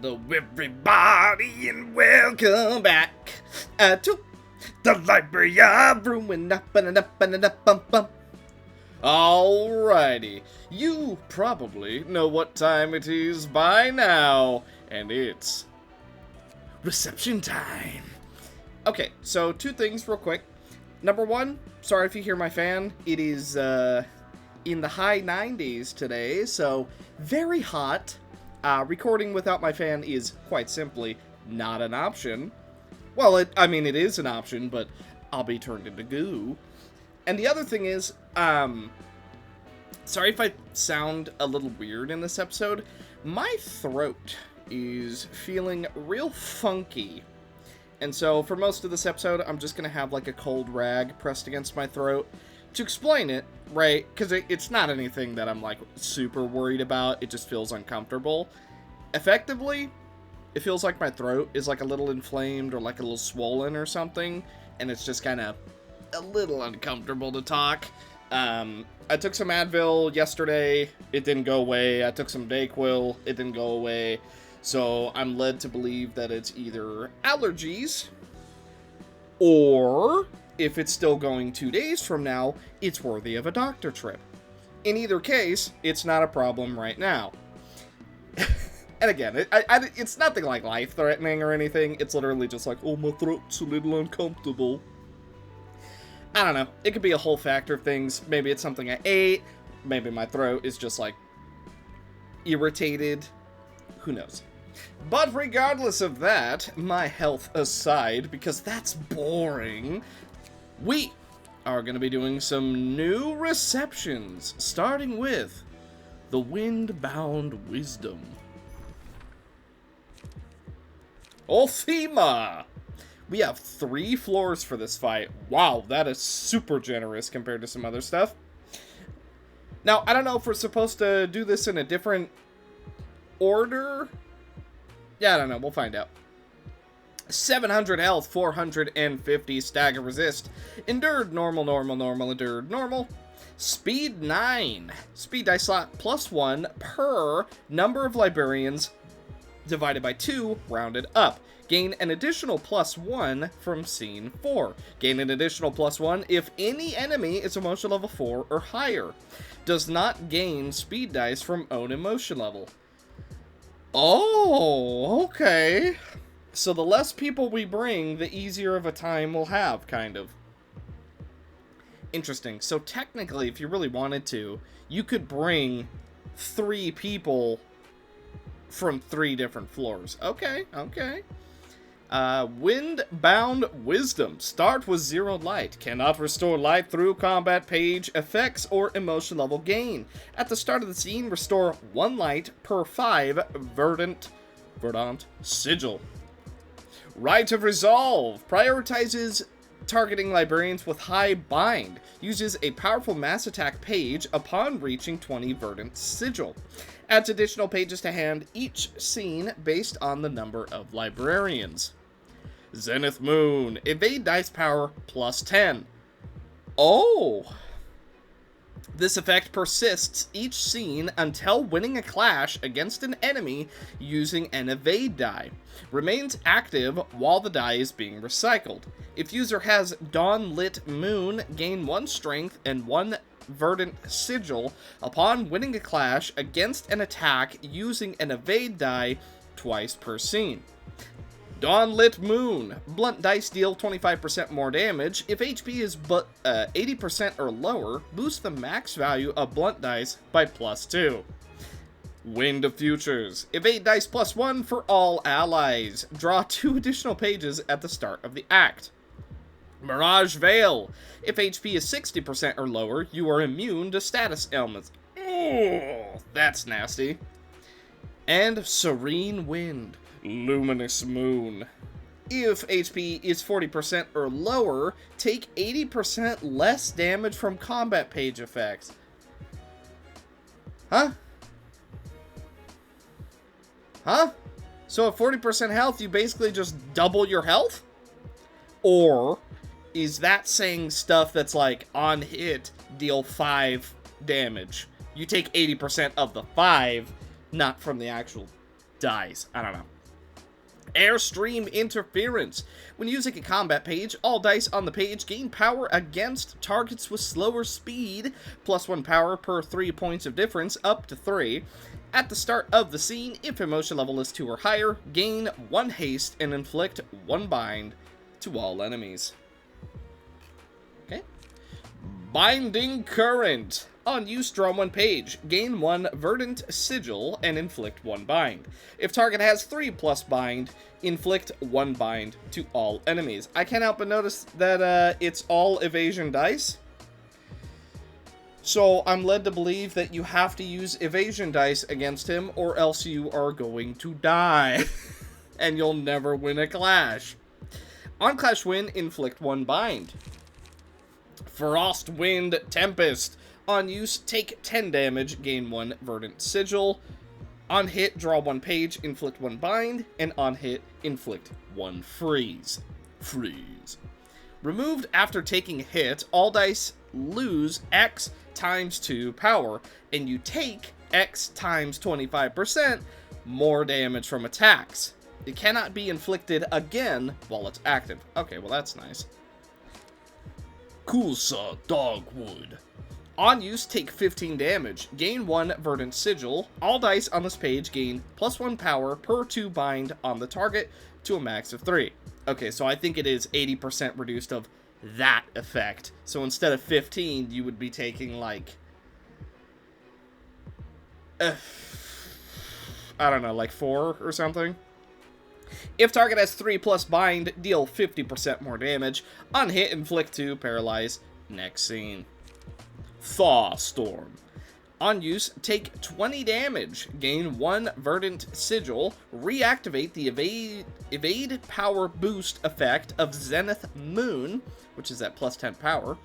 Hello everybody and welcome back to the Library of Ruina. Alrighty, you probably know what time it is by now, and it's reception time. Okay, so two things real quick. Number one, sorry if you hear my fan. It is in the high 90s today, so very hot. Recording without my fan is quite simply not an option. Well, it is an option, but I'll be turned into goo. And the other thing is, sorry if I sound a little weird in this episode. My throat is feeling real funky. And so for most of this episode, I'm just going to have like a cold rag pressed against my throat to explain it, right? Because it's not anything that I'm like super worried about. It just feels uncomfortable. Effectively, it feels like my throat is like a little inflamed or like a little swollen or something. And it's just kind of a little uncomfortable to talk. I took some Advil yesterday. It didn't go away. I took some Dayquil. It didn't go away. So I'm led to believe that it's either allergies, or if it's still going 2 days from now, it's worthy of a doctor trip. In either case, it's not a problem right now. And again, it's nothing like life-threatening or anything. It's literally just like, oh, my throat's a little uncomfortable. I don't know. It could be a whole factor of things. Maybe it's something I ate. Maybe my throat is just like irritated. Who knows? But regardless of that, my health aside, because that's boring, we are going to be doing some new receptions, starting with the Wind-Bound Wisdom. Othima! We have 3 floors for this fight. Wow, that is super generous compared to some other stuff. Now, I don't know if we're supposed to do this in a different order. Yeah, I don't know. We'll find out. 700 health, 450 stagger resist. Endured, normal, normal, normal, endured, normal. Speed 9. Speed dice slot +1 per number of librarians divided by 2, rounded up. Gain an additional +1 from scene 4. Gain an additional +1 if any enemy is emotion level 4 or higher. Does not gain speed dice from own emotion level. Oh, okay. So the less people we bring, the easier of a time we'll have, kind of. Interesting. So technically, if you really wanted to, you could bring 3 people from 3 different floors. Okay, okay. Wind-Bound Wisdom. Start with 0 light. Cannot restore light through combat page effects or emotion level gain. At the start of the scene, restore 1 light per 5 verdant sigil. Rite of Resolve. Prioritizes targeting librarians with high bind. Uses a powerful mass attack page upon reaching 20 verdant sigil. Adds additional pages to hand each scene based on the number of librarians. Zenith Moon. Evade dice power +10. Oh! This effect persists each scene until winning a clash against an enemy using an evade die. Remains active while the die is being recycled. If user has Dawn-Lit Moon, gain 1 strength and 1 verdant sigil upon winning a clash against an attack using an evade die twice per scene. Dawn-Lit Moon. Blunt dice deal 25% more damage. If HP is 80% or lower, boost the max value of blunt dice by +2. Wind of Futures. Evade dice +1 for all allies. Draw 2 additional pages at the start of the act. Mirage Veil. If HP is 60% or lower, you are immune to status ailments. Oh, that's nasty. And Serene Wind. Luminous Moon. If HP is 40% or lower, take 80% less damage from combat page effects. Huh? Huh? So at 40% health, you basically just double your health? Or is that saying stuff that's like, on hit, deal 5 damage? You take 80% of the 5, not from the actual dies. I don't know. Airstream interference. When using a combat page, all dice on the page gain power against targets with slower speed, +1 power per 3 points of difference, up to 3. At the start of the scene, if emotion level is 2 or higher, gain 1 haste and inflict 1 bind to all enemies. Okay. Binding Current. On use, draw 1 page, gain 1 Verdant Sigil, and inflict 1 bind. If target has 3+ bind, inflict 1 bind to all enemies. I can't help but notice that it's all evasion dice. So I'm led to believe that you have to use evasion dice against him, or else you are going to die. And you'll never win a clash. On Clash Win, inflict 1 bind. Frostwind Tempest. On use, take 10 damage, gain 1 Verdant Sigil. On hit, draw 1 page, inflict 1 bind. And on hit, inflict 1 freeze. Removed after taking a hit, all dice lose X times 2 power. And you take X times 25% more damage from attacks. It cannot be inflicted again while it's active. Okay, well that's nice. Kulsa Dogwood. On use, take 15 damage, gain 1 Verdant Sigil. All dice on this page gain +1 power per 2 bind on the target to a max of 3. Okay, so I think it is 80% reduced of that effect. So instead of 15, you would be taking like... I don't know, like 4 or something? If target has 3+ bind, deal 50% more damage. On hit, inflict 2, paralyze. Next scene. Thaw Storm. On use, take 20 damage, gain 1 Verdant Sigil, reactivate the evade power boost effect of Zenith Moon, which is at +10 power.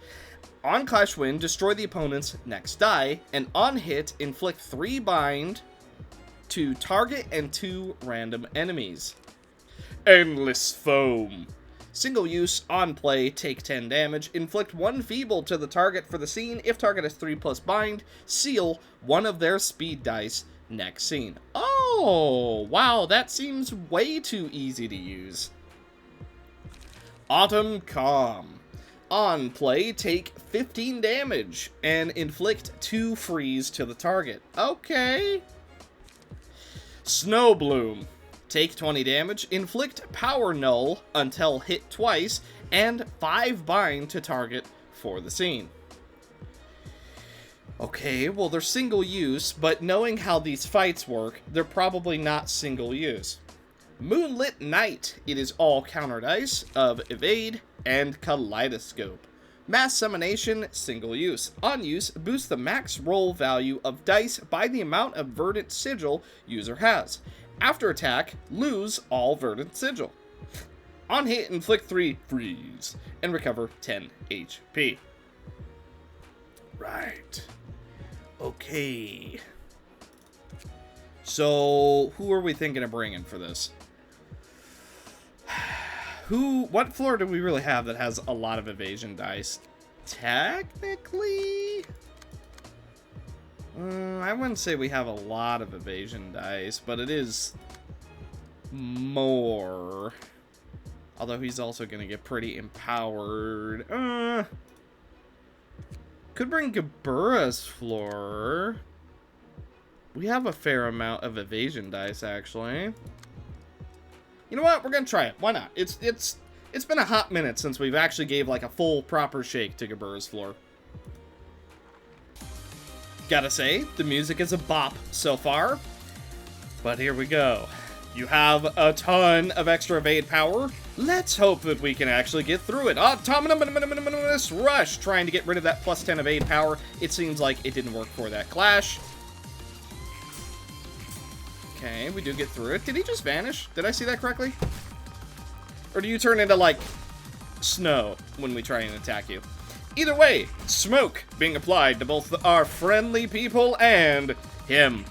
On Clash Win, destroy the opponent's next die, and on hit, inflict 3 bind to target and 2 random enemies. Endless Foam. Single use, on play, take 10 damage, inflict 1 feeble to the target for the scene. If target has 3+ bind, seal 1 of their speed dice next scene. Oh, wow, that seems way too easy to use. Autumn Calm. On play, take 15 damage and inflict 2 freeze to the target. Okay. Snow Bloom. Take 20 damage, inflict power null until hit twice, and 5 bind to target for the scene. Okay, well they're single use, but knowing how these fights work, they're probably not single use. Moonlit Night. It is all counter dice of evade and kaleidoscope. Mass Summonation, single use. On use, boost the max roll value of dice by the amount of Verdant Sigil user has. After attack, lose all Verdant Sigil. On hit, inflict 3 freeze, and recover 10 HP. Right. Okay. So, who are we thinking of bringing for this? What floor do we really have that has a lot of evasion dice? Technically... I wouldn't say we have a lot of evasion dice, but it is more. Although he's also going to get pretty empowered. Could bring Gebura's floor. We have a fair amount of evasion dice, actually. You know what? We're going to try it. Why not? It's been a hot minute since we've actually gave like a full proper shake to Gebura's floor. Gotta say, the music is a bop so far. But here we go. You have a ton of extra evade power. Let's hope that we can actually get through it. Autonomous Rush, trying to get rid of that +10 evade power. It seems like it didn't work for that clash. Okay, we do get through it. Did he just vanish? Did I see that correctly? Or do you turn into, like, snow when we try and attack you? Either way, smoke being applied to both our friendly people and him.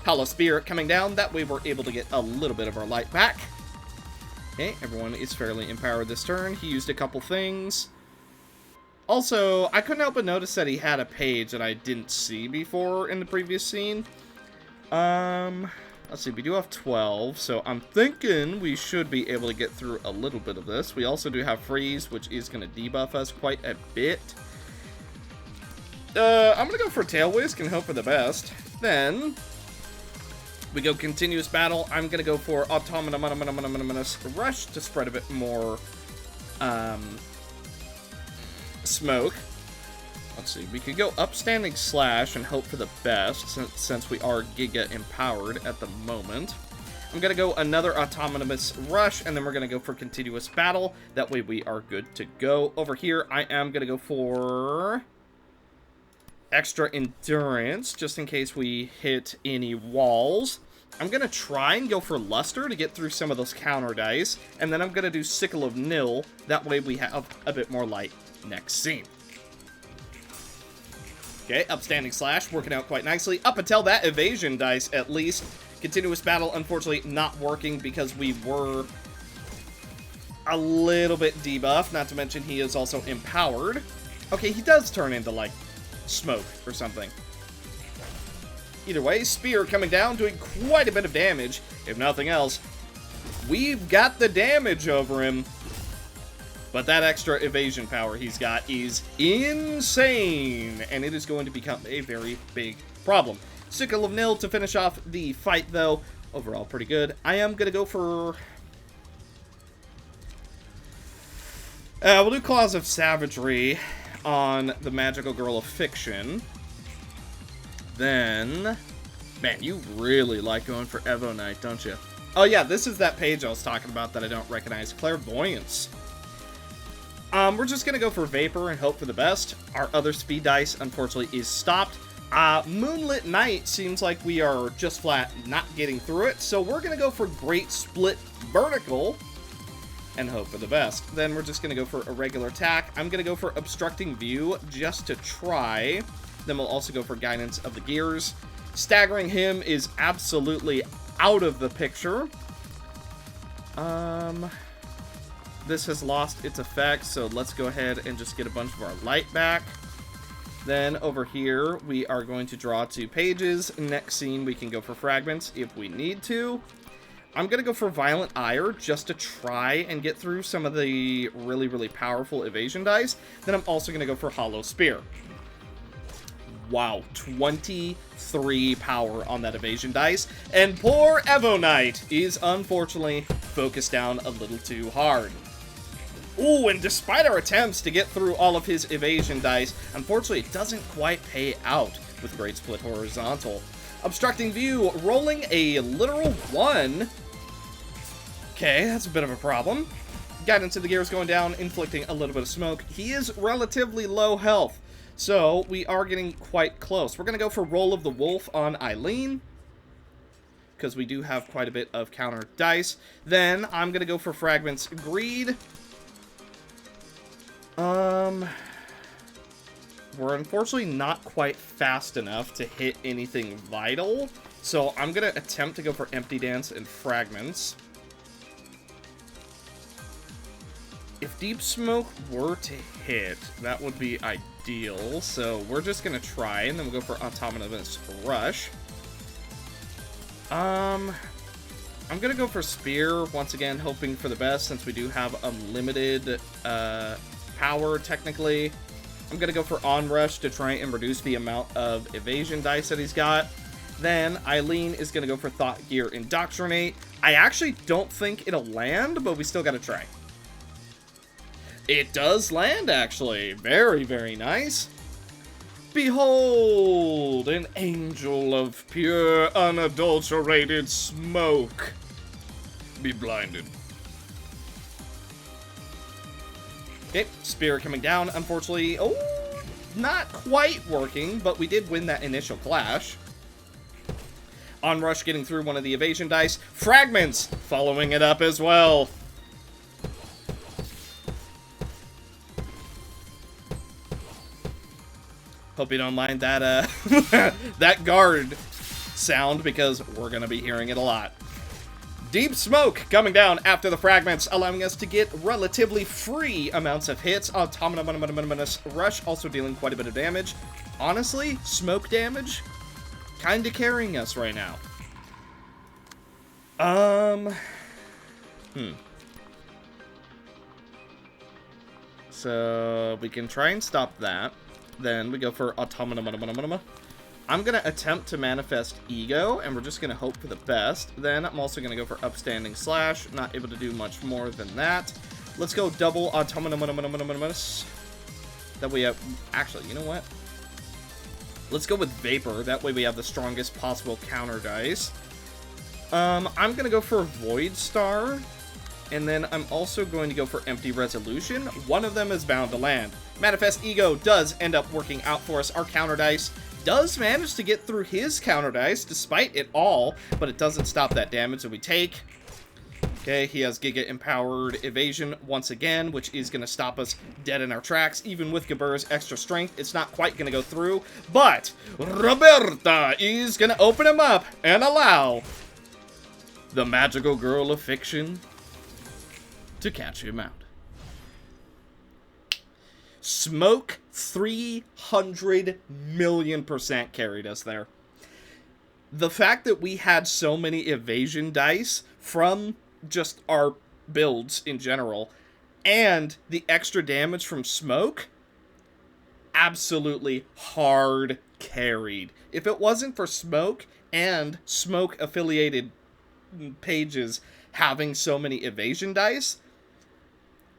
Hollow Spirit coming down. That way we're able to get a little bit of our light back. Okay, everyone is fairly empowered this turn. He used a couple things. Also, I couldn't help but notice that he had a page that I didn't see before in the previous scene. Let's see, we do have 12, so I'm thinking we should be able to get through a little bit of this. We also do have freeze, which is going to debuff us quite a bit. I'm going to go for Tail Whisk and hope for the best. Then we go continuous battle. I'm going to go for Othima rush to spread a bit more smoke. Let's see, we could go upstanding slash and hope for the best since we are Giga empowered at the moment. I'm going to go another autonomous rush, and then we're going to go for continuous battle. That way we are good to go. Over here, I am going to go for extra endurance, just in case we hit any walls. I'm going to try and go for luster to get through some of those counter dice, and then I'm going to do sickle of nil. That way we have a bit more light next scene. Okay, upstanding slash, working out quite nicely. Up until that evasion dice, at least. Continuous battle, unfortunately, not working because we were a little bit debuffed. Not to mention, he is also empowered. Okay, he does turn into, like, smoke or something. Either way, spear coming down, doing quite a bit of damage. If nothing else, we've got the damage over him. But that extra evasion power he's got is insane, and it is going to become a very big problem. Sickle of nil to finish off the fight, though. Overall, pretty good. I am going to go for... we'll do Claws of Savagery on the Magical Girl of Fiction. Then... Man, you really like going for Evo Knight, don't you? Oh yeah, this is that page I was talking about that I don't recognize. Clairvoyance. We're just going to go for Vapor and hope for the best. Our other speed dice, unfortunately, is stopped. Moonlit Night seems like we are just flat not getting through it, so we're going to go for Great Split Vertical and hope for the best. Then we're just going to go for a regular attack. I'm going to go for Obstructing View just to try. Then we'll also go for Guidance of the Gears. Staggering him is absolutely out of the picture. This has lost its effect, so let's go ahead and just get a bunch of our light back. Then over here, we are going to draw 2 pages. Next scene, we can go for fragments if we need to. I'm going to go for Violent Ire just to try and get through some of the really, really powerful evasion dice. Then I'm also going to go for Hollow Spear. Wow, 23 power on that evasion dice. And poor Evo Knight is unfortunately focused down a little too hard. Ooh, and despite our attempts to get through all of his evasion dice, unfortunately it doesn't quite pay out with Great Split Horizontal. Obstructing View, rolling a literal 1. Okay, that's a bit of a problem. Guidance of the Gears going down, inflicting a little bit of smoke. He is relatively low health, so we are getting quite close. We're going to go for Roll of the Wolf on Eileen, because we do have quite a bit of counter dice. Then I'm going to go for Fragments Greed. We're unfortunately not quite fast enough to hit anything vital, so I'm going to attempt to go for Empty Dance and Fragments. If Deep Smoke were to hit, that would be ideal, so we're just going to try, and then we'll go for Autonomous Rush. I'm going to go for Spear, once again, hoping for the best, since we do have unlimited power, technically. I'm going to go for Onrush to try and reduce the amount of evasion dice that he's got. Then Eileen is going to go for Thought Gear Indoctrinate. I actually don't think it'll land, but we still got to try. It does land, actually. Very, very nice. Behold, an angel of pure, unadulterated smoke. Be blinded. Okay, Spear coming down, unfortunately. Oh, not quite working, but we did win that initial clash. Onrush getting through one of the evasion dice. Fragments following it up as well. Hope you don't mind that, that guard sound, because we're going to be hearing it a lot. Deep Smoke coming down after the fragments, allowing us to get relatively free amounts of hits. Autonomous Rush also dealing quite a bit of damage. Honestly, smoke damage kind of carrying us right now. Um... So, we can try and stop that. Then we go for Othima. I'm going to attempt to manifest Ego, and we're just going to hope for the best. Then I'm also going to go for Upstanding Slash. Not able to do much more than that. Let's go double Othima. That we have... Actually, you know what? Let's go with Vapor. That way we have the strongest possible counter dice. I'm going to go for Void Star. And then I'm also going to go for Empty Resolution. One of them is bound to land. Manifest Ego does end up working out for us. Our counter dice does manage to get through his counter dice despite it all, but it doesn't stop that damage that we take. Okay, he has Giga Empowered Evasion once again, which is going to stop us dead in our tracks. Even with Gabur's extra strength, it's not quite going to go through. But Roberta is going to open him up and allow the magical girl of fiction to catch him out. Smoke 300 million% carried us there. The fact that we had so many evasion dice from just our builds in general, and the extra damage from Smoke, absolutely hard carried. If it wasn't for Smoke and Smoke affiliated pages having so many evasion dice,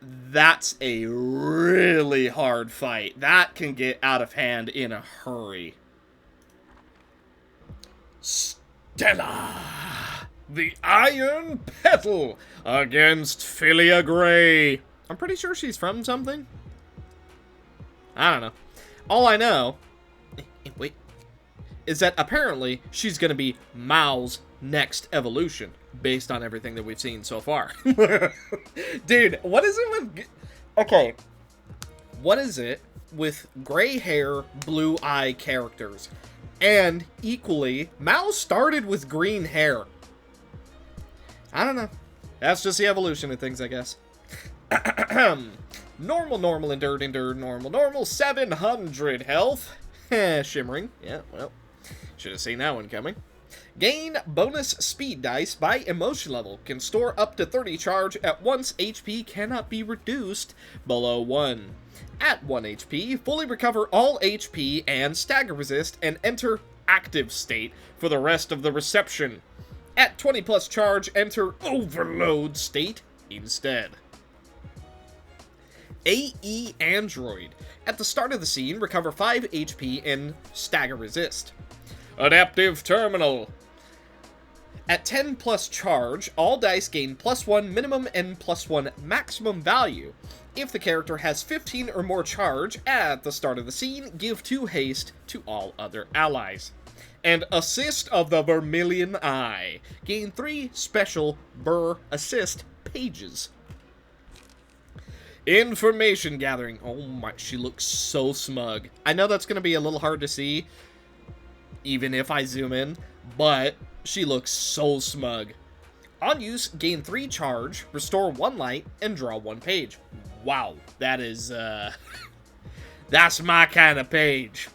that's a really hard fight. That can get out of hand in a hurry. Stella, the Iron Petal against Philia Gray. I'm pretty sure she's from something. I don't know. All I know, wait, is that apparently she's going to be Mao's next evolution, based on everything that we've seen so far. Dude, what is it with... Okay. What is it with gray hair, blue eye characters? And equally, Mao started with green hair. I don't know. That's just the evolution of things, I guess. Normal, endured, normal, 700 health. Shimmering. Yeah, well, should have seen that one coming. Gain bonus speed dice by emotion level. Can store up to 30 charge at once. HP cannot be reduced below 1. At 1 HP, fully recover all HP and stagger resist and enter active state for the rest of the reception. At 20 plus charge, enter overload state instead. AE Android. At the start of the scene, recover 5 HP and stagger resist. Adaptive Terminal. At 10 plus charge, all dice gain +1 minimum and +1 maximum value. If the character has 15 or more charge at the start of the scene, give 2 haste to all other allies. And Assist of the Vermilion Eye. Gain 3 special Burr Assist pages. Information gathering. Oh my, she looks so smug. I know that's going to be a little hard to see, even if I zoom in, but she looks so smug. On use, gain 3 charge, restore 1 light, and draw 1 page. Wow, that is, that's my kind of page.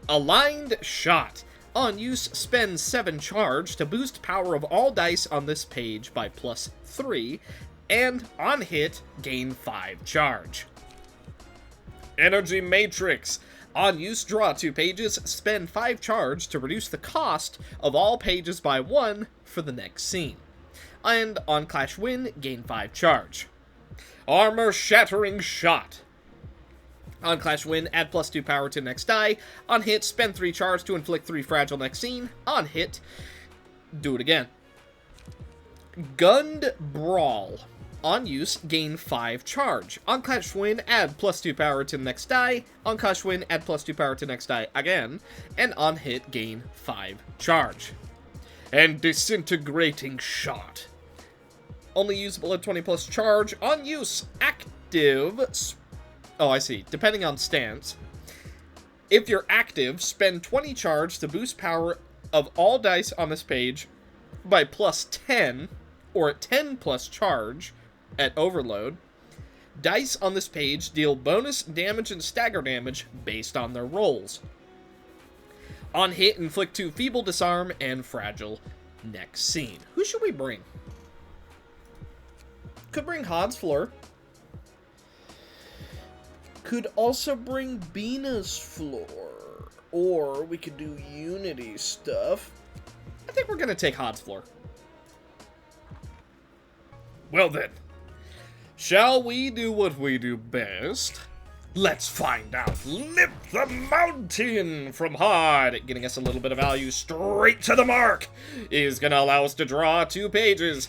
Aligned Shot. On use, spend 7 charge to boost power of all dice on this page by +3, and on hit, gain 5 charge. Energy Matrix. On use, draw 2 pages, spend 5 charge to reduce the cost of all pages by 1 for the next scene. And on Clash Win, gain 5 charge. Armor Shattering Shot. On Clash Win, add +2 power to next die. On hit, spend 3 charge to inflict 3 fragile next scene. On hit, do it again. Gunned Brawl. On use, gain 5 charge. On Clash Win, add +2 power to the next die. On Clash Win, add +2 power to next die again. And on hit, gain 5 charge. And Disintegrating Shot. Only usable at 20 plus charge. On use, active... Oh, I see. Depending on stance. If you're active, spend 20 charge to boost power of all dice on this page by +10, or at 10 plus charge at overload. Dice on this page deal bonus damage and stagger damage based on their rolls. On hit, inflict 2 feeble, disarm, and fragile next scene. Who should we bring? Could bring Hod's Floor. Could also bring Bina's Floor. Or we could do Unity stuff. I think we're going to take Hod's Floor. Well then, shall we do what we do best? Let's find out. Lift the mountain from Hod. Getting us a little bit of value straight to the mark is going to allow us to draw 2 pages.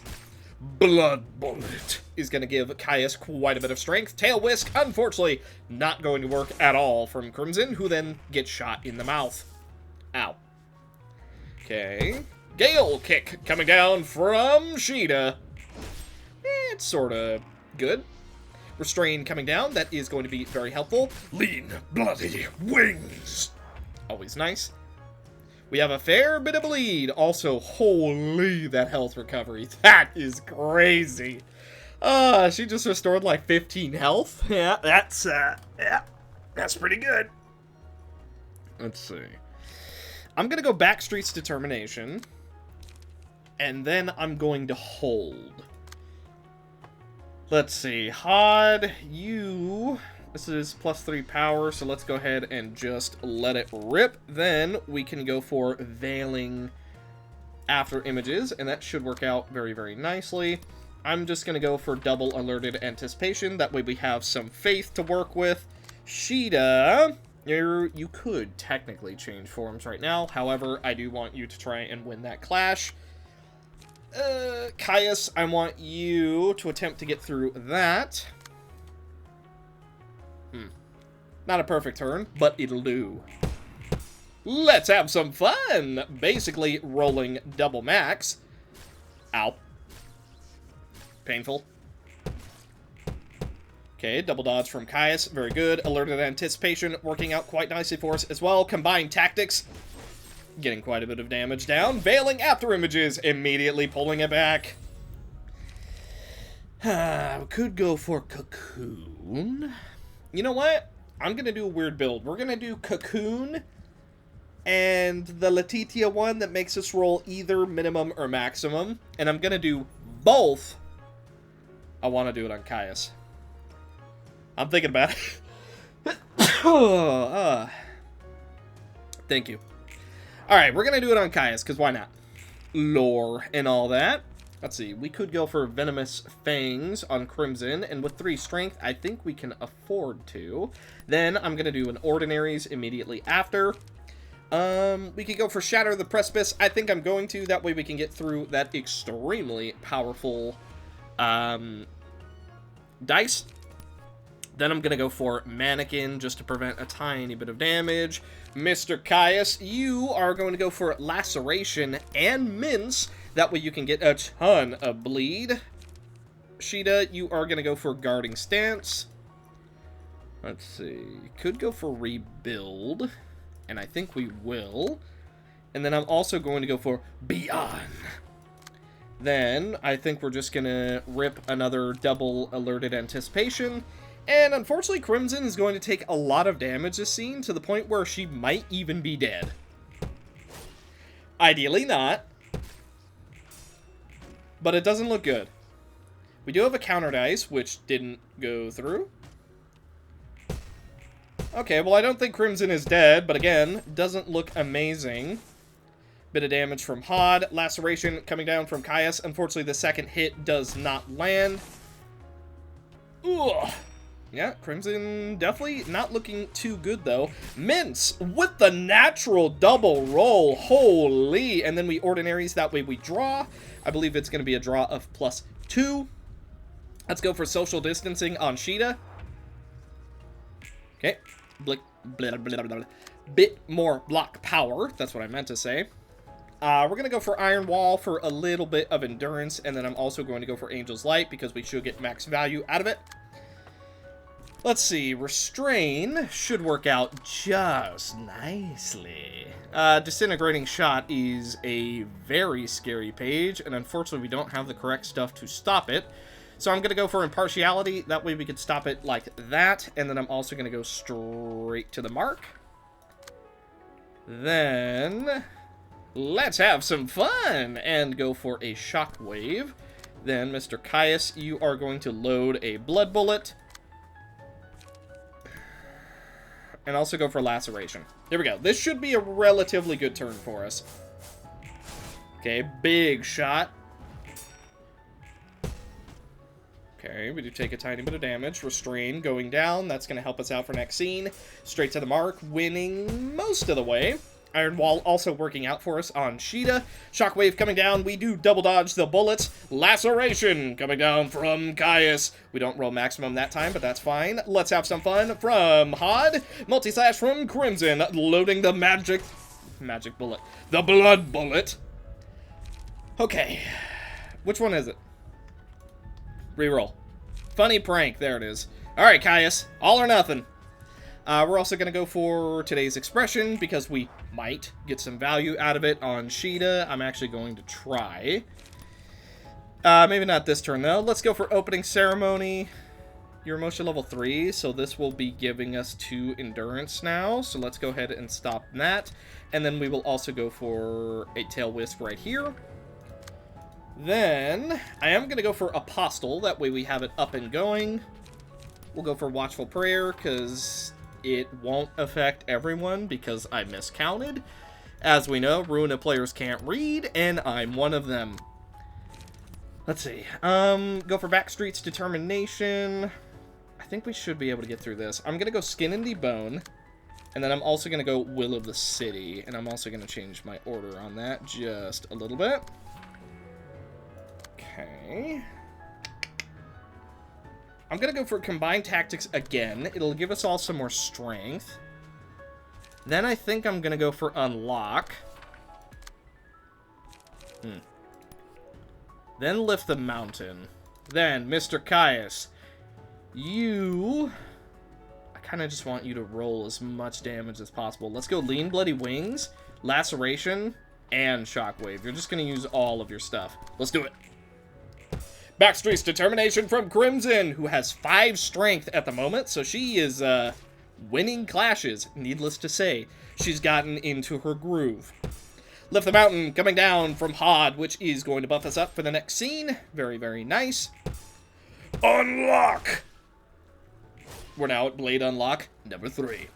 Blood Bullet is going to give Caius quite a bit of strength. Tail Whisk, unfortunately, not going to work at all from Crimson, who then gets shot in the mouth. Ow. Okay. Gale Kick coming down from Sheeta. It's sort of good. Restrain coming down. That is going to be very helpful. Lean Bloody Wings. Always nice. We have a fair bit of bleed. Also, holy, that health recovery. That is crazy. She just restored like 15 health. Yeah, that's pretty good. Let's see. I'm going to go Backstreet's Determination. And then I'm going to hold. Let's see. Hod, you... This is +3 power, so let's go ahead and just let it rip. Then we can go for Veiling after images, and that should work out very, very nicely. I'm just going to go for double Alerted Anticipation. That way we have some faith to work with. Sheeta, you could technically change forms right now. However, I do want you to try and win that clash. Caius, I want you to attempt to get through that. Not a perfect turn, but it'll do. Let's have some fun! Basically, rolling double max. Ow. Painful. Okay, double dodge from Caius. Very good. Alerted Anticipation working out quite nicely for us as well. Combined Tactics. Getting quite a bit of damage down. Veiling after images. Immediately pulling it back. We could go for Cocoon. You know what? I'm going to do a weird build. We're going to do Cocoon and the Letitia one that makes us roll either minimum or maximum. And I'm going to do both. I want to do it on Caius. I'm thinking about it. Thank you. Alright, we're going to do it on Caius, because why not? Lore and all that. Let's see, we could go for Venomous Fangs on Crimson, and with 3 strength, I think we can afford to. Then I'm going to do an Ordinaries immediately after. We could go for Shatter the Precipice. I think I'm going to. That way we can get through that extremely powerful dice. Then I'm going to go for Mannequin just to prevent a tiny bit of damage. Mr. Caius, you are going to go for Laceration and Mince. That way you can get a ton of bleed. Sheeta, you are going to go for Guarding Stance. Let's see. Could go for Rebuild. And I think we will. And then I'm also going to go for Beyond. Then I think we're just going to rip another double Alerted Anticipation. And unfortunately, Crimson is going to take a lot of damage this scene to the point where she might even be dead. Ideally not. But it doesn't look good. We do have a counter dice, which didn't go through. Okay, well, I don't think Crimson is dead, but again, doesn't look amazing. Bit of damage from Hod. Laceration coming down from Caius. Unfortunately, the second hit does not land. Ugh. Yeah, Crimson definitely not looking too good, though. Mince with the natural double roll. Holy. And then we Ordinaries. That way we draw. I believe it's going to be a draw of +2. Let's go for Social Distancing on Sheeta. Okay. Bit more block power. That's what I meant to say. We're going to go for Iron Wall for a little bit of endurance. And then I'm also going to go for Angel's Light because we should get max value out of it. Let's see, Restrain should work out just nicely. Disintegrating Shot is a very scary page, and unfortunately we don't have the correct stuff to stop it. So I'm going to go for Impartiality, that way we can stop it like that, and then I'm also going to go straight to the mark. Then, Let's have some fun and go for a shockwave. Then, Mr. Caius, you are going to load a blood bullet. And also go for laceration. Here we go. This should be a relatively good turn for us. Okay, big shot. Okay, we do take a tiny bit of damage. Restrain going down. That's going to help us out for next scene. Straight to the mark, winning most of the way. Iron Wall also working out for us on Kitteh. Shockwave coming down. We do double dodge the bullets. Laceration coming down from Caius. We don't roll maximum that time, but that's fine. Let's have some fun from Hod. Multi-slash from Crimson. Loading the magic bullet. The blood bullet. Okay. Which one is it? Reroll. Funny prank. There it is. Alright, Caius. All or nothing. We're also going to go for today's expression because we might get some value out of it on Kitteh. I'm actually going to try. Maybe not this turn, though. Let's go for opening ceremony. Your emotion level 3, so this will be giving us 2 endurance now. So let's go ahead and stop that. And then we will also go for a tail wisp right here. Then, I am going to go for Apostle. That way we have it up and going. We'll go for Watchful Prayer, because it won't affect everyone, because I miscounted. As we know, Ruina players can't read, and I'm one of them. Let's see. Go for Backstreet's Determination. I think we should be able to get through this. I'm going to go Skin and Debone. And then I'm also going to go Will of the City. And I'm also going to change my order on that just a little bit. Okay. I'm going to go for Combined Tactics again. It'll give us all some more strength. Then I think I'm going to go for Unlock. Then Lift the Mountain. Then, Mr. Caius, you... I kind of just want you to roll as much damage as possible. Let's go Lean Bloody Wings, Laceration, and Shockwave. You're just going to use all of your stuff. Let's do it. Backstreet's Determination from Crimson, who has 5 strength at the moment, so she is winning clashes, needless to say. She's gotten into her groove. Lift the Mountain coming down from Hod, which is going to buff us up for the next scene. Very, very nice. Unlock! We're now at Blade Unlock number 3.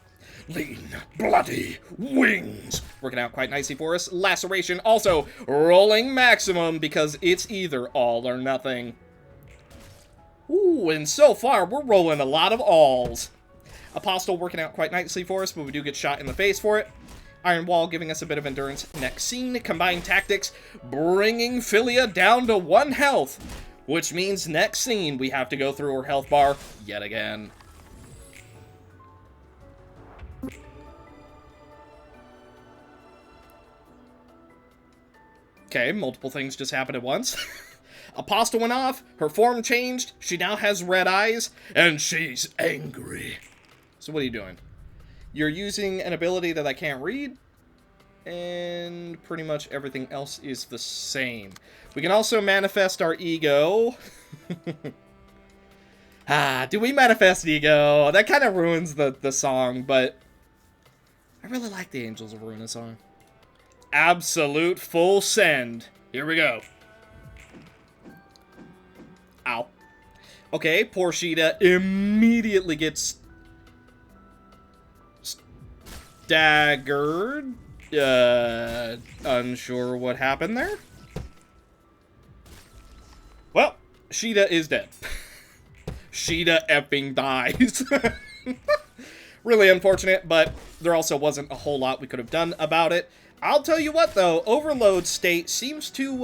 Lean Bloody Wings. Working out quite nicely for us. Laceration also rolling maximum because it's either all or nothing. Ooh, and so far we're rolling a lot of alls. Apostle working out quite nicely for us, but we do get shot in the face for it. Iron Wall giving us a bit of endurance next scene. Combined Tactics bringing Philia down to 1 health, which means next scene we have to go through her health bar yet again. Okay, multiple things just happened at once. Apostle went off, her form changed, she now has red eyes, and she's angry. So what are you doing? You're using an ability that I can't read, and pretty much everything else is the same. We can also manifest our ego. Do we manifest ego? That kind of ruins the song, but I really like the Angels of Ruina song. Absolute full send. Here we go. Ow. Okay, poor Kitteh immediately gets staggered. Unsure what happened there. Well, Kitteh is dead. Kitteh effing dies. Really unfortunate, but there also wasn't a whole lot we could have done about it. I'll tell you what, though, Overload State seems to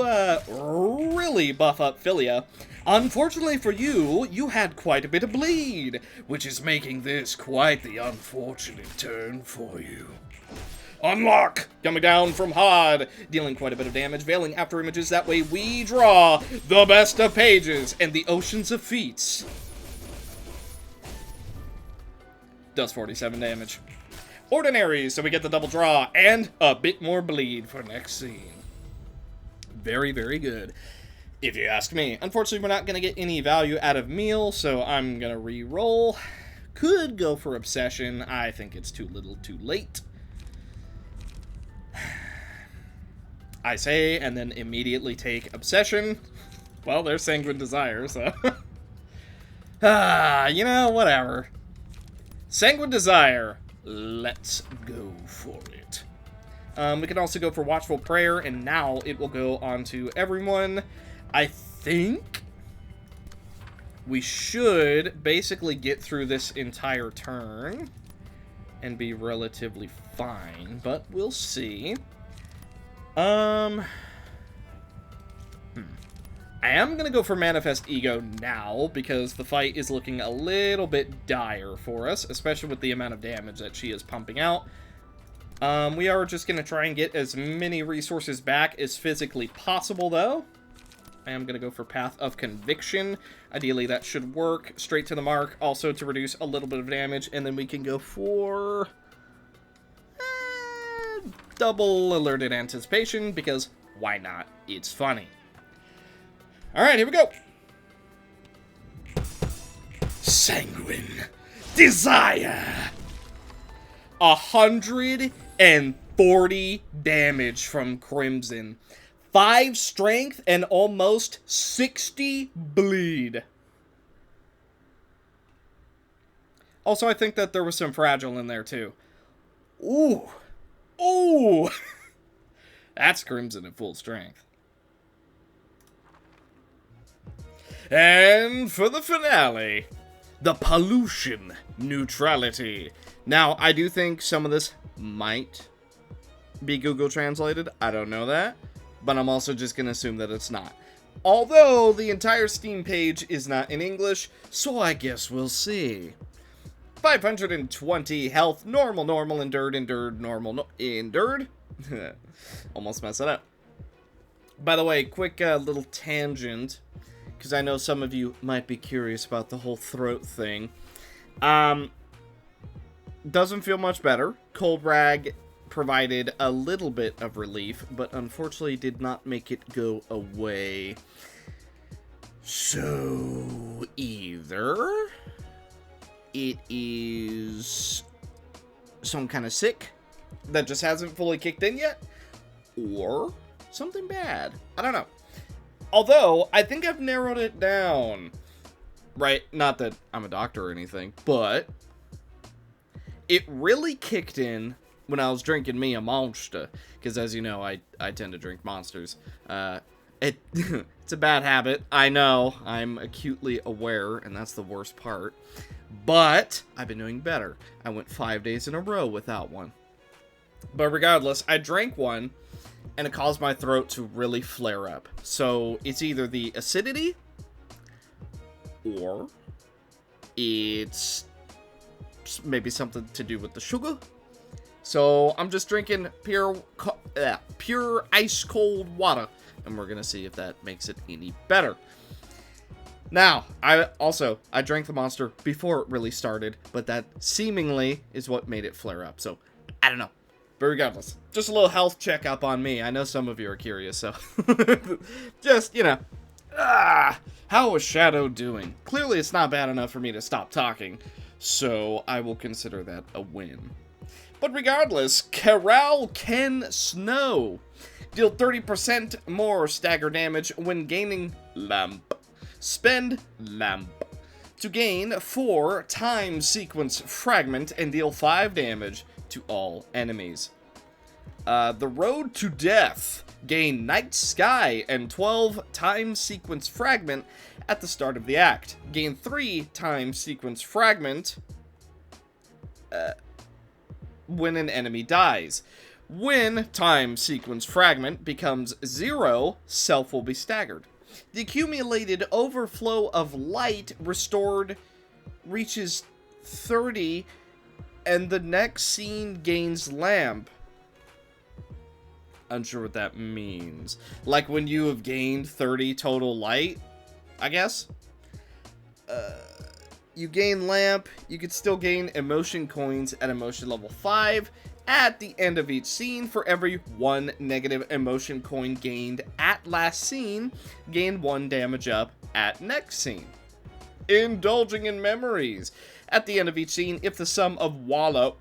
really buff up Philia. Unfortunately for you, you had quite a bit of bleed, which is making this quite the unfortunate turn for you. Unlock! Coming down from Hod, dealing quite a bit of damage, veiling after images. That way we draw the best of pages and the oceans of feats. Does 47 damage. Ordinary, so we get the double draw and a bit more bleed for next scene. Very, very good, if you ask me. Unfortunately, we're not going to get any value out of Meal, so I'm going to re-roll. Could go for Obsession. I think it's too little too late. I say, and then immediately take Obsession. Well, there's Sanguine Desire, so... you know, whatever. Sanguine Desire. Let's go for it. We can also go for Watchful Prayer, and now it will go on to everyone. I think we should basically get through this entire turn and be relatively fine, but we'll see. I am gonna go for Manifest Ego now, because the fight is looking a little bit dire for us, especially with the amount of damage that she is pumping out. We are just gonna try and get as many resources back as physically possible, though. I am gonna go for Path of Conviction. Ideally, that should work. Straight to the mark, also to reduce a little bit of damage, and then we can go for... double Alerted Anticipation, because why not? It's funny. Alright, here we go. Sanguine Desire. 140 damage from Crimson. 5 strength and almost 60 bleed. Also, I think that there was some fragile in there, too. Ooh. Ooh. That's Crimson at full strength. And for the finale, the Pollution Neutrality. Now, I do think some of this might be Google translated. I don't know that. But I'm also just going to assume that it's not. Although, the entire Steam page is not in English, so I guess we'll see. 520 health, normal, endured, normal, endured. Almost messed it up. By the way, quick little tangent, because I know some of you might be curious about the whole throat thing. Doesn't feel much better. Cold Rag provided a little bit of relief, but unfortunately did not make it go away. So, either it is some kind of sick that just hasn't fully kicked in yet, or something bad. I don't know. Although, I think I've narrowed it down. Right? Not that I'm a doctor or anything, but it really kicked in when I was drinking me a Monster. Because as you know, I tend to drink Monsters. It's a bad habit. I know. I'm acutely aware, and that's the worst part. But I've been doing better. I went 5 days in a row without one. But regardless, I drank one, and it caused my throat to really flare up. So it's either the acidity, or it's maybe something to do with the sugar. So I'm just drinking pure ice cold water, and we're gonna see if that makes it any better. Now, I drank the Monster before it really started, but that seemingly is what made it flare up. So I don't know. But regardless, just a little health checkup on me. I know some of you are curious, so just, you know. How was Shadow doing? Clearly it's not bad enough for me to stop talking, so I will consider that a win. But regardless, Corral Ken Snow. Deal 30% more stagger damage when gaining Lamp. Spend Lamp to gain 4 time sequence fragment and deal 5 damage to all enemies. The Road to Death. Gain Night Sky and 12 time sequence fragment at the start of the act. Gain 3 time sequence fragment when an enemy dies. When time sequence fragment becomes 0, self will be staggered. The accumulated overflow of light restored reaches 30, and the next scene gains lamp. Unsure what that means. Like when you have gained 30 total light, I guess? You gain lamp, you could still gain emotion coins at emotion level 5 at the end of each scene. For every 1 negative emotion coin gained at last scene, gain 1 damage up at next scene. Indulging in memories. At the end of each scene, if the sum of Wallow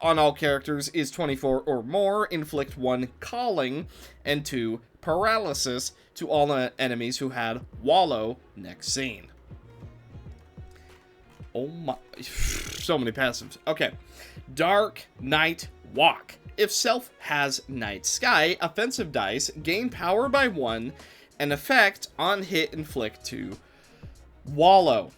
on all characters is 24 or more, inflict 1 calling and 2 paralysis to all enemies who had Wallow next scene. Oh my, so many passives. Okay, Dark Night Walk. If Self has Night Sky, offensive dice gain power by 1, and effect on hit inflict 2 Wallow.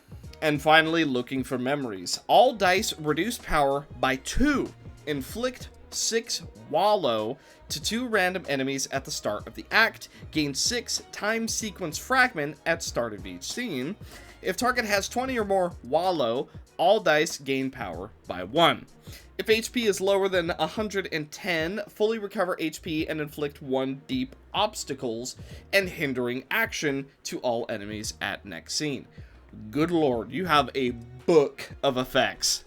And finally, Looking for Memories. All dice reduce power by 2. Inflict 6 Wallow to 2 random enemies at the start of the act. Gain 6 time sequence fragment at start of each scene. If target has 20 or more Wallow, all dice gain power by 1. If HP is lower than 110, fully recover HP and inflict 1 deep obstacles and hindering action to all enemies at next scene. Good lord, you have a book of effects.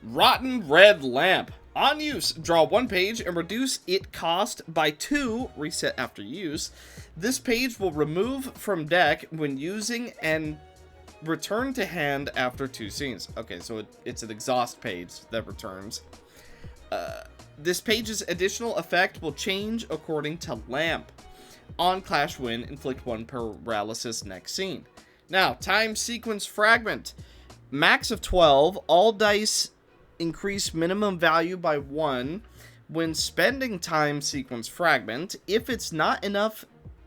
Rotten Red Lamp. On use, draw 1 page and reduce it cost by 2, reset after use. This page will remove from deck when using and return to hand after 2 scenes. Okay, so it's an exhaust page that returns. This page's additional effect will change according to lamp. On Clash Win, inflict 1 paralysis next scene. Now, time sequence fragment. Max of 12, all dice increase minimum value by 1 when spending time sequence fragment. If it's not enough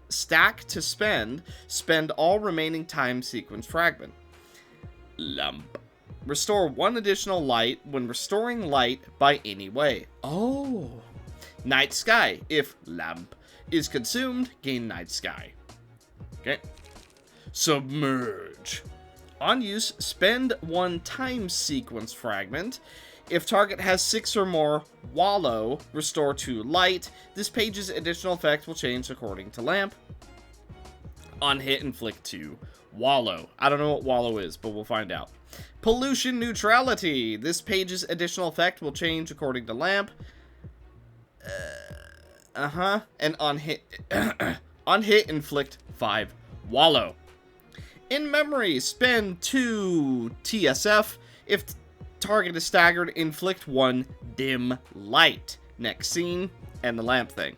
stack to spend all remaining time sequence fragment. Lump. Restore 1 additional light when restoring light by any way. Oh. Night Sky. If lamp is consumed, gain Night Sky. Okay. Submerge. On use, spend 1 time sequence fragment. If target has 6 or more Wallow, restore 2 light. This page's additional effect will change according to lamp. On hit, inflict 2 Wallow. I don't know what Wallow is, but we'll find out. Pollution Neutrality. This page's additional effect will change according to lamp. And on hit, inflict 5 Wallow. In memory, spend 2 TSF. If target is staggered, inflict 1 dim light. Next scene, and the lamp thing.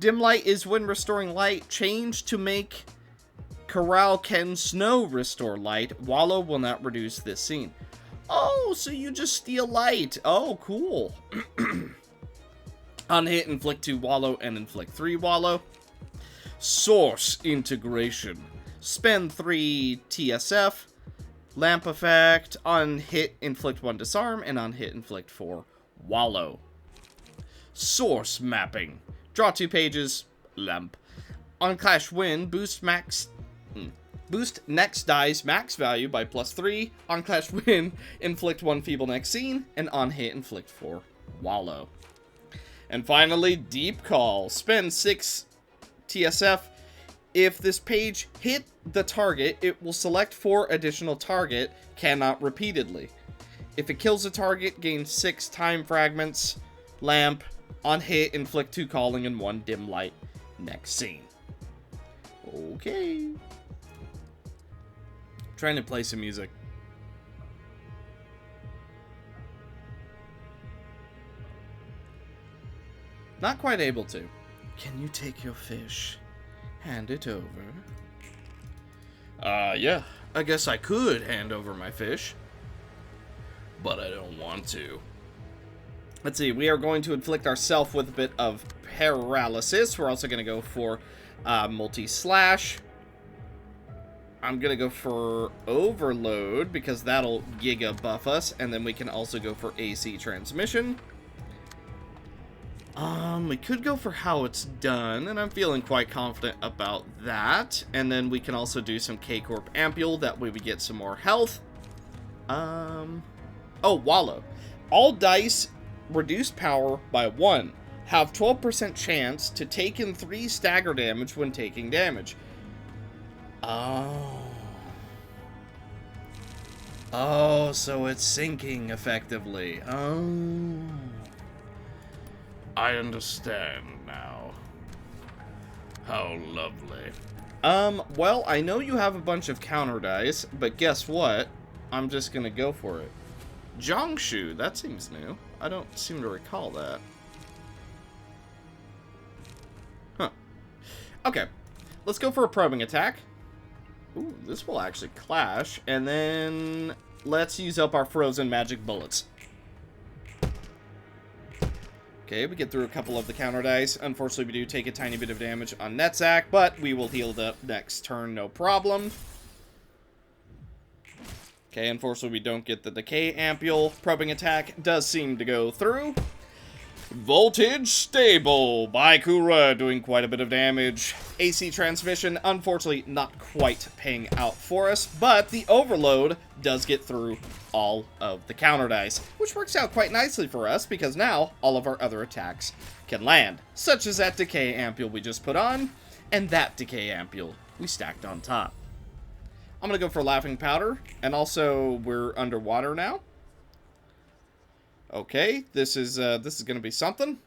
Dim light is when restoring light. Change to make Corral Ken Snow restore light. Wallow will not reduce this scene. Oh, so you just steal light. Oh, cool. On hit, inflict 2 Wallow and inflict 3 Wallow. Source Integration. Spend 3 TSF. Lamp effect. On hit, inflict 1 Disarm, and on hit, inflict 4 Wallow. Source Mapping. Draw 2 pages. Lamp. On Clash Win, boost next die's max value by +3. On Clash Win, inflict 1 Feeble next scene, and on hit, inflict 4 Wallow. And finally, Deep Call. Spend 6 TSF. If this page hit the target, it will select 4 additional target, cannot repeatedly. If it kills a target, gain 6 time fragments. Lamp. On hit, inflict 2 calling and 1 dim light. Next scene. Okay. Trying to play some music. Not quite able to. Can you take your fish? Hand it over. Yeah. I guess I could hand over my fish. But I don't want to. Let's see. We are going to inflict ourselves with a bit of paralysis. We're also going to go for multi-slash. I'm going to go for overload because that'll giga buff us. And then we can also go for AC transmission. We could go for how it's done, and I'm feeling quite confident about that. And then we can also do some K-Corp Ampule, that way we get some more health. Oh, Wallow. All dice reduce power by 1. Have 12% chance to take in 3 stagger damage when taking damage. Oh. Oh, so it's sinking effectively. Oh. I understand now. How lovely. Well, I know you have a bunch of counter dice, but guess what? I'm just gonna go for it. Jiangshu, that seems new. I don't seem to recall that. Huh. Okay, let's go for a probing attack. Ooh, this will actually clash, and then let's use up our frozen magic bullets. Okay, we get through a couple of the counter dice. Unfortunately, we do take a tiny bit of damage on Netzach, but we will heal it up next turn, no problem. Okay, unfortunately, we don't get the decay ampule. Probing attack does seem to go through. Voltage stable by Kura, doing quite a bit of damage. AC transmission, unfortunately, not quite paying out for us, but the overload does get through all of the counter dice, which works out quite nicely for us because now all of our other attacks can land, such as that decay ampule we just put on, and that decay ampule we stacked on top. I'm gonna go for laughing powder, and also we're underwater now. Okay, this is gonna be something.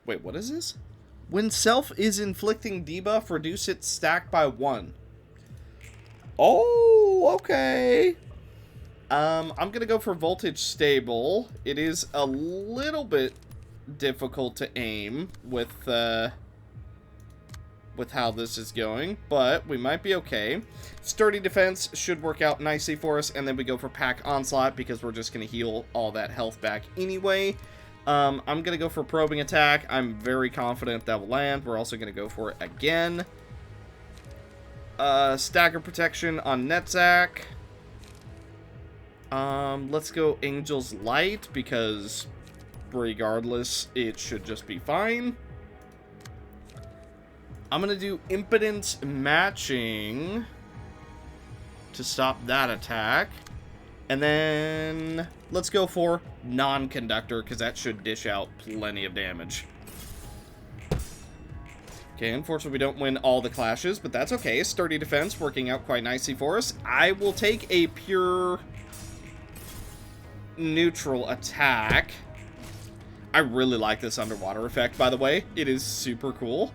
Wait, what is this? When self is inflicting debuff, reduce its stack by 1. Oh, okay. I'm gonna go for voltage stable. It is a little bit difficult to aim with how this is going, but we might be okay. Sturdy defense should work out nicely for us, and then we go for pack onslaught because we're just going to heal all that health back anyway. I'm going to go for probing attack. I'm very confident that will land. We're also going to go for it again. Stagger protection on Netzach. Let's go Angel's Light because regardless, it should just be fine. I'm going to do impedance matching to stop that attack. And then let's go for non-conductor because that should dish out plenty of damage. Okay, unfortunately we don't win all the clashes, but that's okay. Sturdy defense working out quite nicely for us. I will take a pure neutral attack. I really like this underwater effect, by the way. It is super cool.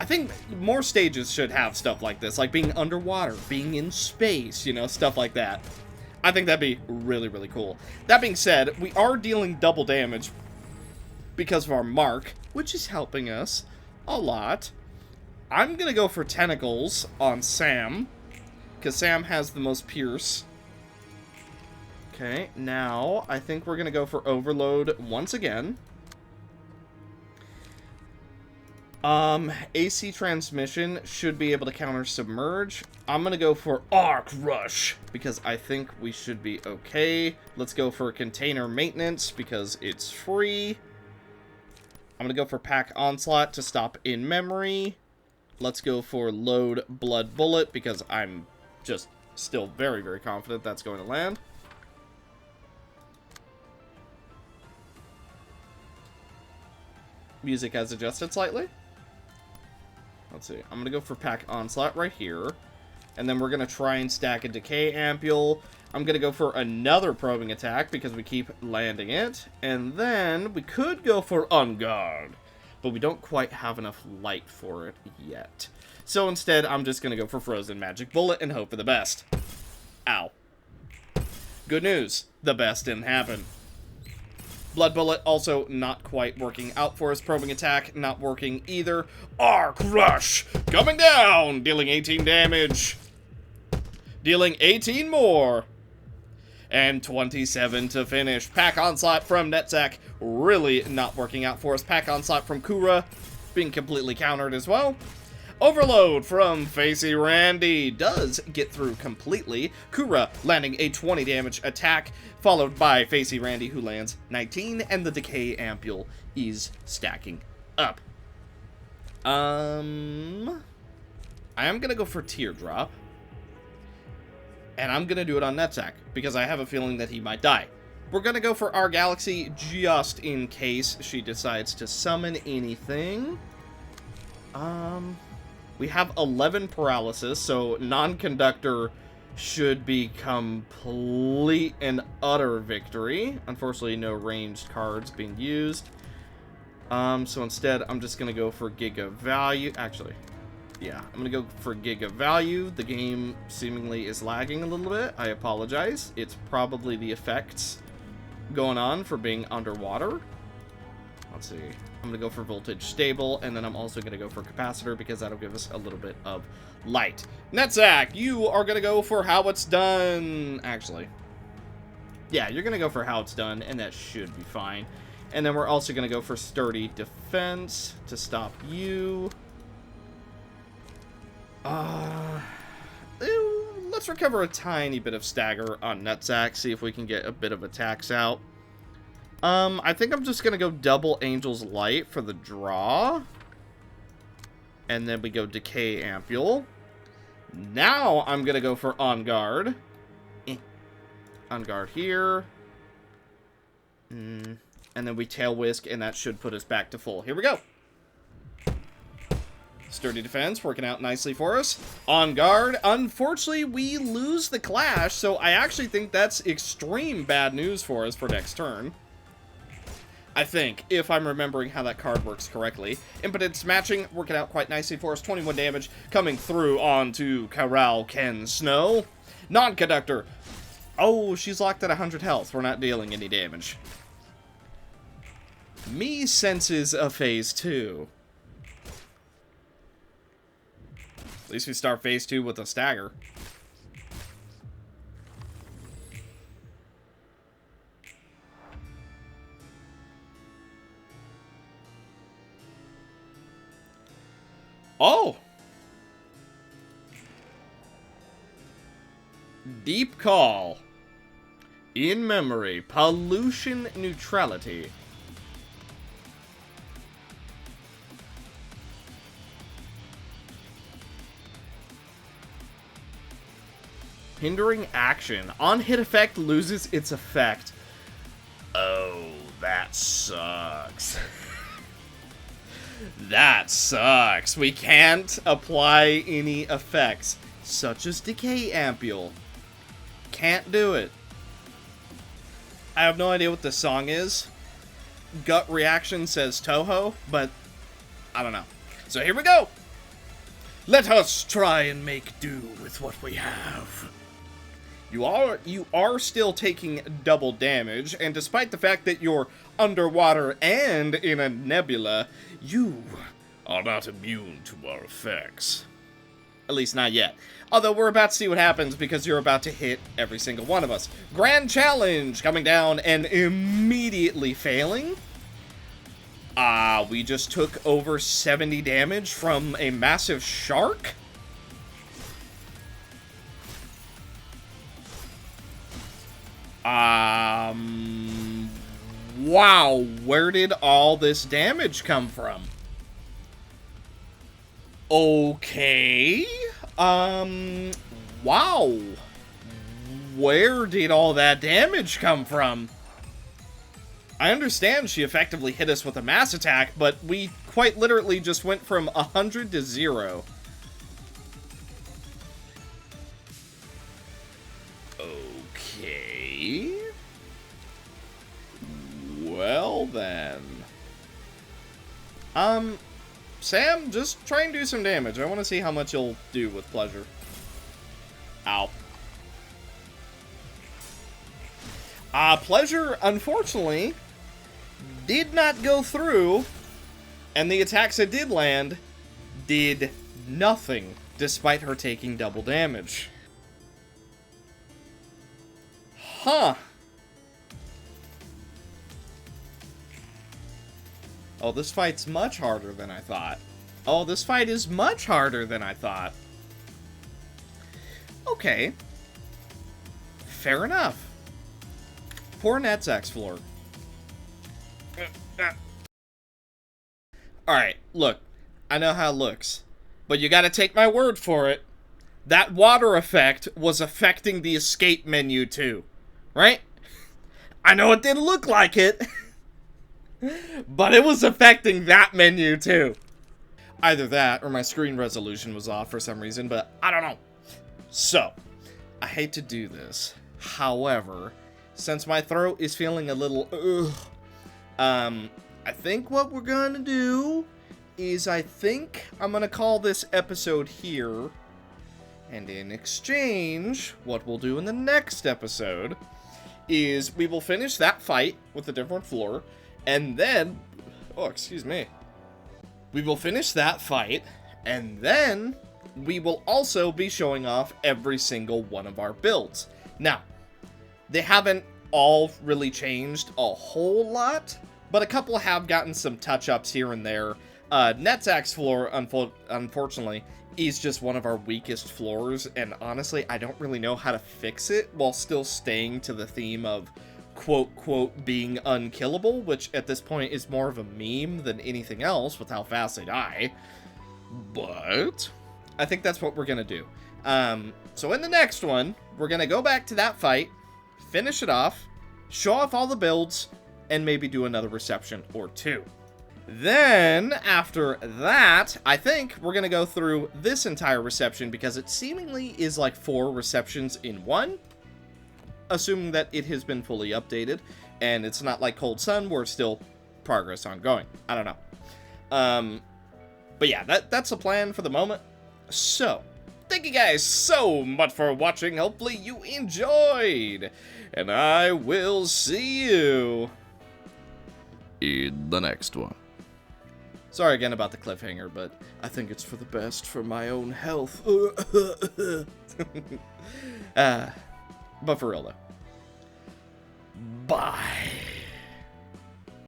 I think more stages should have stuff like this, like being underwater, being in space, you know, stuff like that. I think that'd be really, really cool. That being said, we are dealing double damage because of our mark, which is helping us a lot. I'm going to go for tentacles on Sam, because Sam has the most pierce. Okay, now I think we're going to go for overload once again. AC transmission should be able to counter submerge. I'm gonna go for arc rush because I think we should be okay. Let's go for container maintenance because it's free. I'm gonna go for pack onslaught to stop in memory. Let's go for load blood bullet because I'm just still very, very confident that's going to land. Music has adjusted slightly. Let's see. I'm going to go for pack onslaught right here. And then we're going to try and stack a decay ampule. I'm going to go for another probing attack because we keep landing it. And then we could go for on guard. But we don't quite have enough light for it yet. So instead, I'm just going to go for frozen magic bullet and hope for the best. Ow. Good news. The best didn't happen. Blood bullet also not quite working out for us. Probing attack not working either. Arc rush coming down, dealing 18 damage. Dealing 18 more. And 27 to finish. Pack onslaught from Netzach really not working out for us. Pack onslaught from Kura being completely countered as well. Overload from Facey Randy does get through completely. Kura landing a 20 damage attack, followed by Facey Randy who lands 19, and the decay ampule is stacking up. I am gonna go for teardrop, and I'm gonna do it on Netzach because I have a feeling that he might die. We're gonna go for our galaxy just in case she decides to summon anything. We have 11 paralysis, so non-conductor should be complete and utter victory. Unfortunately, no ranged cards being used. So instead, I'm just going to go for Giga Value. Actually, Yeah, I'm gonna go for Giga Value. The game seemingly is lagging a little bit. I apologize. It's probably the effects going on for being underwater. Let's see. I'm gonna go for Voltage Stable, and then I'm also gonna go for Capacitor because that'll give us a little bit of light. Netzach, you are gonna go for How It's Done. Actually, yeah, you're gonna go for How It's Done, and that should be fine. And then we're also gonna go for Sturdy Defense to stop you. Let's recover a tiny bit of stagger on Netzach, see if we can get a bit of attacks out. I think I'm just gonna go double Angel's Light for the draw. And then we go Decay Ampule. Now I'm gonna go for On Guard. On Guard here. And then we Tail Whisk, and that should put us back to full. Here we go. Sturdy Defense, working out nicely for us. On Guard. Unfortunately, we lose the Clash, so I actually think that's extreme bad news for us for next turn. I think, if I'm remembering how that card works correctly. Impotence Matching, working out quite nicely for us. 21 damage coming through onto Corral Ken Snow. Non-Conductor. Oh, she's locked at 100 health. We're not dealing any damage. Me senses a phase 2. At least we start phase 2 with a stagger. Oh! Deep Call. In Memory. Pollution Neutrality. Hindering action. On hit effect loses its effect. Oh, that sucks. That sucks. We can't apply any effects, such as Decay Ampule. Can't do it. I have no idea what the song is. Gut reaction says Toho, but I don't know. So here we go. Let us try and make do with what we have. You are still taking double damage, and despite the fact that you're underwater and in a nebula, you are not immune to our effects. At least not yet. Although we're about to see what happens because you're about to hit every single one of us. Grand Challenge coming down and immediately failing. We just took over 70 damage from a massive shark. Wow, where did all this damage come from? Okay. Wow. Where did all that damage come from? I understand she effectively hit us with a mass attack, but we quite literally just went from 100 to 0. Okay. Well then. Sam, just try and do some damage. I want to see how much you'll do with pleasure. Ow. Pleasure, unfortunately, did not go through, and the attacks that did land did nothing, despite her taking double damage. Huh. Oh, this fight's much harder than I thought. Oh, this fight is much harder than I thought. Okay. Fair enough. Poor Netzach's floor. Alright, look. I know how it looks. But you gotta take my word for it. That water effect was affecting the escape menu too. Right? I know it didn't look like it. But it was affecting that menu too. Either that or my screen resolution was off for some reason, but I don't know. So, I hate to do this. However, since my throat is feeling a little I think what we're gonna do is I think I'm going to call this episode here. And in exchange, what we'll do in the next episode is we will finish that fight with a different floor. And then... Oh, excuse me. We will finish that fight. And then we will also be showing off every single one of our builds. Now, they haven't all really changed a whole lot, but a couple have gotten some touch-ups here and there. Netzak's floor, unfortunately, is just one of our weakest floors, and honestly, I don't really know how to fix it while still staying to the theme of quote, being unkillable, which at this point is more of a meme than anything else with how fast they die. But I think that's what we're going to do. So in the next one, we're going to go back to that fight, finish it off, show off all the builds, and maybe do another reception or two. Then, after that, I think we're going to go through this entire reception because it seemingly is like 4 receptions in one, assuming that it has been fully updated, and it's not like Cold Sun where it's still progress ongoing. I don't know. But yeah, that's the plan for the moment. So, thank you guys so much for watching. Hopefully you enjoyed. And I will see you in the next one. Sorry again about the cliffhanger, but I think it's for the best for my own health. But for real though. Bye.